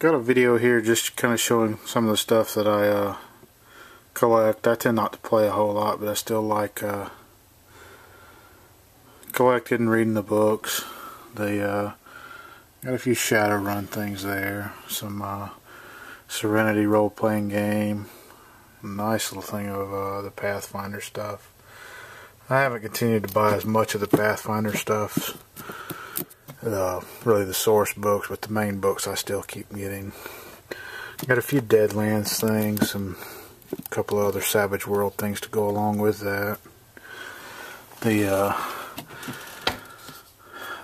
Got a video here just kind of showing some of the stuff that I collect. I tend not to play a whole lot, but I still like collecting and reading the books. They got a few Shadowrun things there, some Serenity role-playing game, a nice little thing of the Pathfinder stuff. I haven't continued to buy as much of the Pathfinder stuff, really the source books, but the main books I still keep getting. Got a few Deadlands things, and a couple of other Savage World things to go along with that.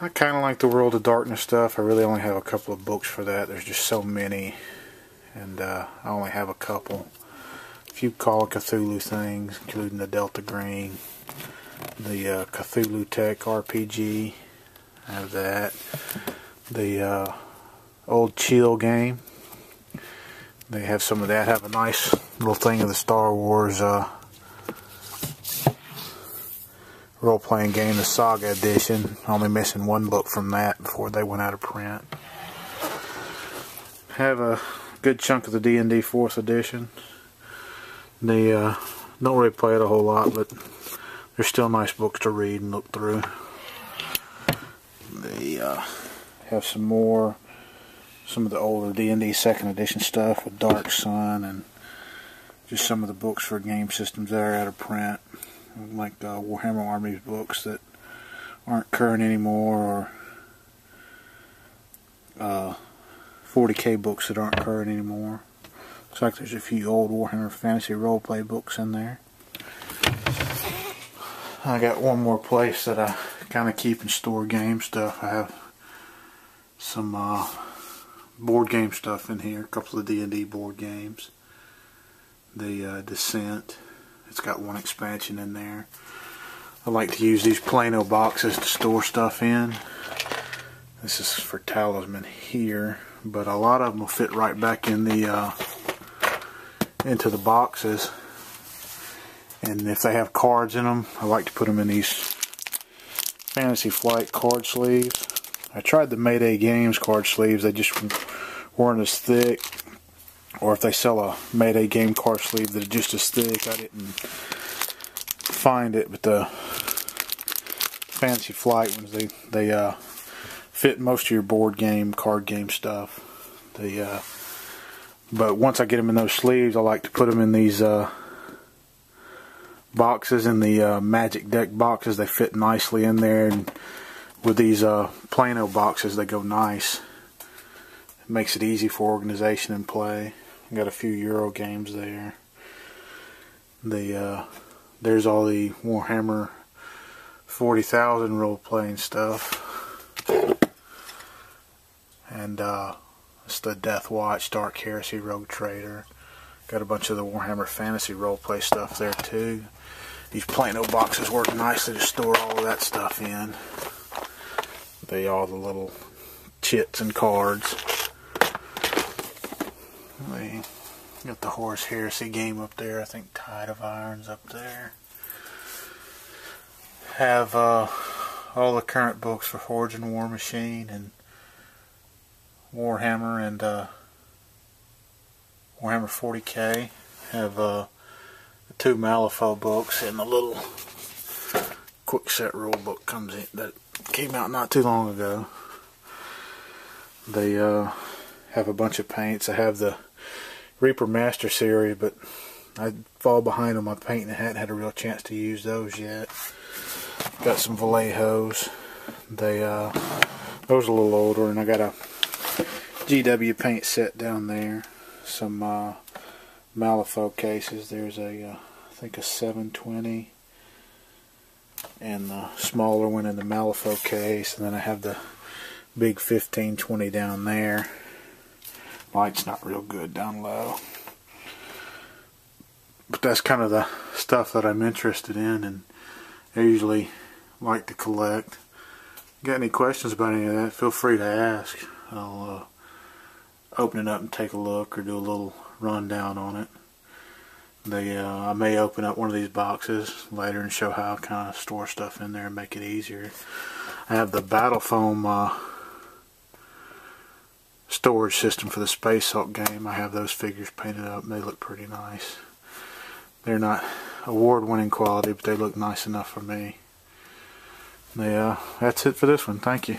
I kind of like the World of Darkness stuff. I really only have a couple of books for that. There's just so many, and I only have a couple. A few Call of Cthulhu things, including the Delta Green, the Cthulhu Tech RPG. I have that. The old Chill game. They have some of that. Have a nice little thing of the Star Wars role-playing game, the Saga Edition. Only missing one book from that before they went out of print. Have a good chunk of the D&D 4th edition. They don't really play it a whole lot, but they're still nice books to read and look through. They have some of the older D&D 2nd edition stuff with Dark Sun, and just some of the books for game systems that are out of print, like Warhammer Armies books that aren't current anymore, or 40K books that aren't current anymore. Looks like there's a few old Warhammer Fantasy Roleplay books in there. I got one more place that I kind of keep and store game stuff. I have some board game stuff in here, a couple of D&D board games. The Descent, it's got one expansion in there. I like to use these Plano boxes to store stuff in. This is for Talisman here, but a lot of them will fit right back in the into the boxes. And if they have cards in them, I like to put them in these Fantasy Flight card sleeves. I tried the Mayday Games card sleeves, they just weren't as thick. Or if they sell a Mayday game card sleeve that is just as thick, I didn't find it. But the Fantasy Flight ones, they fit most of your board game, card game stuff. But once I get them in those sleeves, I like to put them in these boxes, in the Magic Deck boxes. They fit nicely in there, and with these Plano boxes, they go nice. It makes it easy for organization and play. Got a few Euro games there. There's all the Warhammer 40,000 role-playing stuff, and it's the Death Watch, Dark Heresy, Rogue Trader. Got a bunch of the Warhammer Fantasy role-play stuff there too. These Plano boxes work nicely to store all of that stuff in. All the little chits and cards. We got the Horus Heresy game up there. I think Tide of Iron's up there. Have all the current books for Forge and War Machine and Warhammer and Warhammer 40K. Have the two Malifaux books, and the little quick set rule book comes in that came out not too long ago. They have a bunch of paints. I have the Reaper Master series, but I fall behind on my paint and I hadn't had a real chance to use those yet. Got some Vallejos. Those are a little older, and I got a GW paint set down there. Some Malifaux cases. There's I think a 720, and the smaller one in the Malifaux case, and then I have the big 1520 down there. Light's not real good down low, but that's kind of the stuff that I'm interested in, and I usually like to collect. Got any questions about any of that, feel free to ask. I'll open it up and take a look, or do a little rundown on it. I may open up one of these boxes later and show how I kind of store stuff in there and make it easier. I have the Battle Foam storage system for the Space Hulk game. I have those figures painted up and they look pretty nice. They're not award-winning quality, but they look nice enough for me. Yeah, that's it for this one. Thank you.